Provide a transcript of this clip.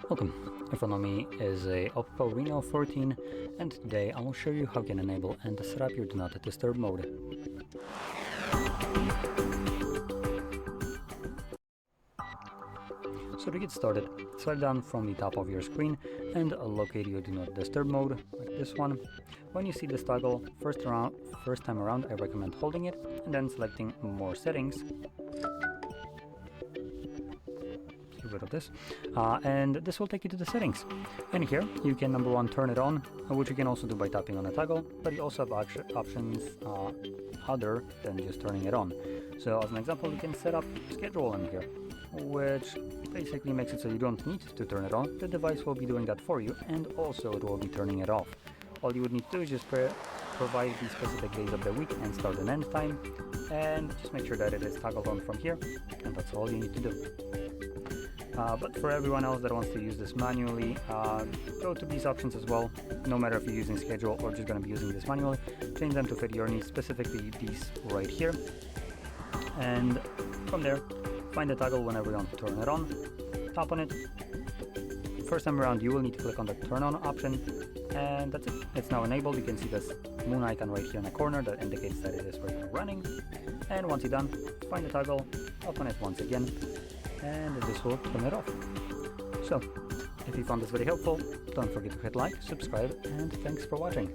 Welcome. In front of me is a OPPO Reno 14, and today I will show you how you can enable and set up your Do Not Disturb mode. So to get started, swipe down from the top of your screen and locate your Do Not Disturb mode, like this one. When you see this toggle, first time around, I recommend holding it and then selecting More Settings. Get rid of this, and this will take you to the settings. And here you can, number one, turn it on, which you can also do by tapping on the toggle, but you also have options other than just turning it on. So as an example, you can set up schedule in here, which basically makes it so you don't need to turn it on. The device will be doing that for you, and also it will be turning it off. All you would need to do is just provide the specific days of the week and start and end time, and just make sure that it is toggled on from here, and that's all you need to do. But for everyone else that wants to use this manually, go to these options as well. No matter if you're using schedule or just going to be using this manually, change them to fit your needs, specifically these right here. And from there, find the toggle whenever you want to turn it on, tap on it. First time around, you will need to click on the turn on option, and that's it. It's now enabled. You can see this moon icon right here in the corner that indicates that it is right now running. And once you're done, find the toggle, open it once again, and this will turn it off. So, if you found this very helpful, don't forget to hit like, subscribe, and thanks for watching.